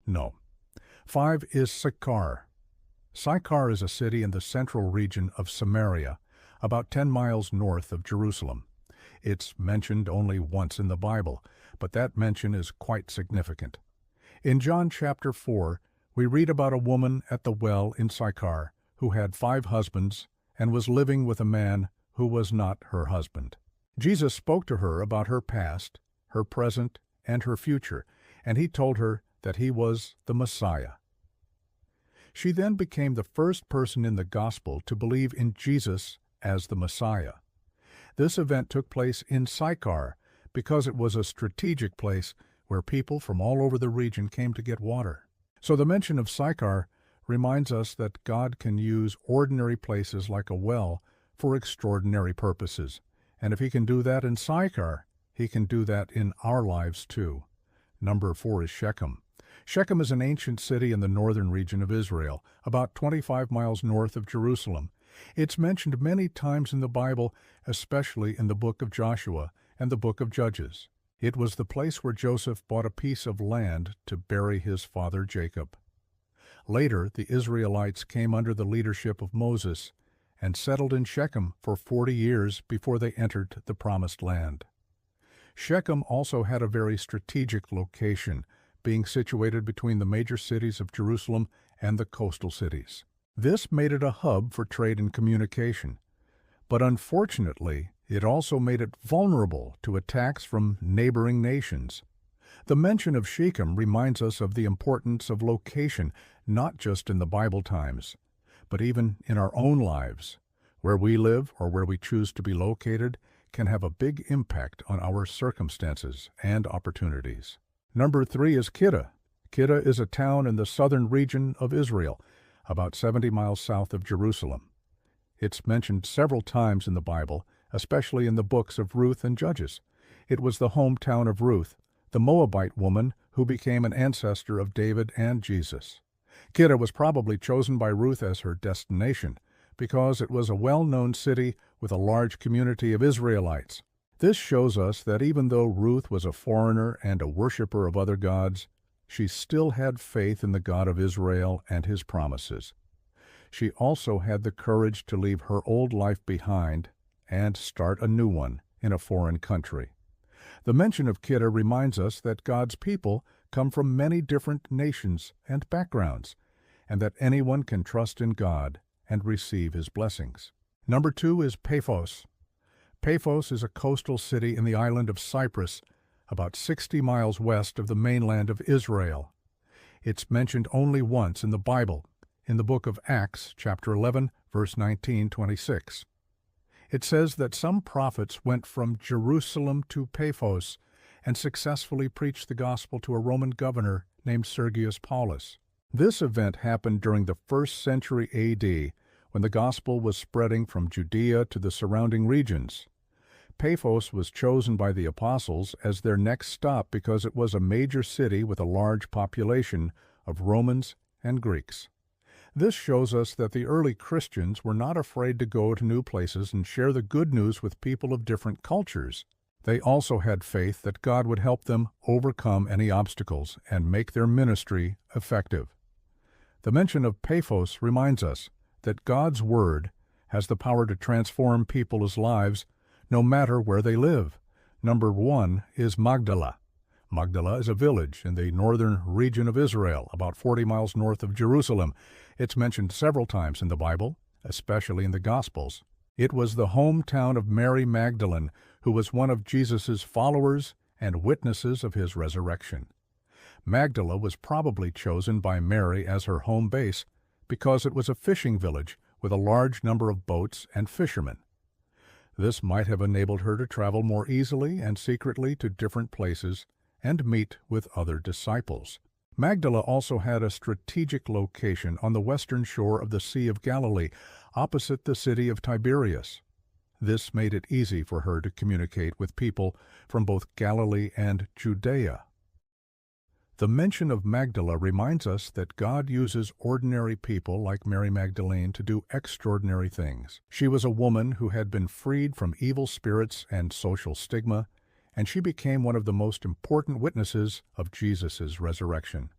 No. 5 is Sychar. Sychar is a city in the central region of Samaria, about 10 miles north of Jerusalem. It's mentioned only once in the Bible, but that mention is quite significant. In John chapter 4, we read about a woman at the well in Sychar who had 5 husbands and was living with a man who was not her husband. Jesus spoke to her about her past, her present, and her future, and he told her that he was the Messiah. She then became the first person in the gospel to believe in Jesus as the Messiah. This event took place in Sychar because it was a strategic place where people from all over the region came to get water. So the mention of Sychar reminds us that God can use ordinary places like a well for extraordinary purposes. And if he can do that in Sychar, he can do that in our lives too. Number 4 is Shechem. Shechem is an ancient city in the northern region of Israel, about 25 miles north of Jerusalem. It's mentioned many times in the Bible, especially in the book of Joshua and the book of Judges. It was the place where Joseph bought a piece of land to bury his father Jacob. Later, the Israelites came under the leadership of Moses and settled in Shechem for 40 years before they entered the Promised Land. Shechem also had a very strategic location, being situated between the major cities of Jerusalem and the coastal cities. This made it a hub for trade and communication. But unfortunately, it also made it vulnerable to attacks from neighboring nations. The mention of Shechem reminds us of the importance of location, not just in the Bible times, but even in our own lives. Where we live or where we choose to be located can have a big impact on our circumstances and opportunities. Number 3 is Kiddah. Kiddah is a town in the southern region of Israel, about 70 miles south of Jerusalem. It's mentioned several times in the Bible, especially in the books of Ruth and Judges. It was the hometown of Ruth, the Moabite woman who became an ancestor of David and Jesus. Kiddah was probably chosen by Ruth as her destination because it was a well-known city with a large community of Israelites. This shows us that even though Ruth was a foreigner and a worshiper of other gods, she still had faith in the God of Israel and his promises. She also had the courage to leave her old life behind and start a new one in a foreign country. The mention of Kiddah reminds us that God's people come from many different nations and backgrounds, and that anyone can trust in God and receive his blessings. Number 2 is Paphos. Paphos is a coastal city in the island of Cyprus, about 60 miles west of the mainland of Israel. It's mentioned only once in the Bible, in the book of Acts, chapter 11, verse 19-26. It says that some prophets went from Jerusalem to Paphos and successfully preached the gospel to a Roman governor named Sergius Paulus. This event happened during the 1st century A.D., when the gospel was spreading from Judea to the surrounding regions. Paphos was chosen by the apostles as their next stop because it was a major city with a large population of Romans and Greeks. This shows us that the early Christians were not afraid to go to new places and share the good news with people of different cultures. They also had faith that God would help them overcome any obstacles and make their ministry effective. The mention of Paphos reminds us that God's Word has the power to transform people's lives no matter where they live. Number 1 is Magdala. Magdala is a village in the northern region of Israel, about 40 miles north of Jerusalem. It's mentioned several times in the Bible, especially in the Gospels. It was the hometown of Mary Magdalene, who was one of Jesus' followers and witnesses of his resurrection. Magdala was probably chosen by Mary as her home base because it was a fishing village with a large number of boats and fishermen. This might have enabled her to travel more easily and secretly to different places and meet with other disciples. Magdala also had a strategic location on the western shore of the Sea of Galilee, opposite the city of Tiberias. This made it easy for her to communicate with people from both Galilee and Judea. The mention of Magdala reminds us that God uses ordinary people like Mary Magdalene to do extraordinary things. She was a woman who had been freed from evil spirits and social stigma, and she became one of the most important witnesses of Jesus' resurrection.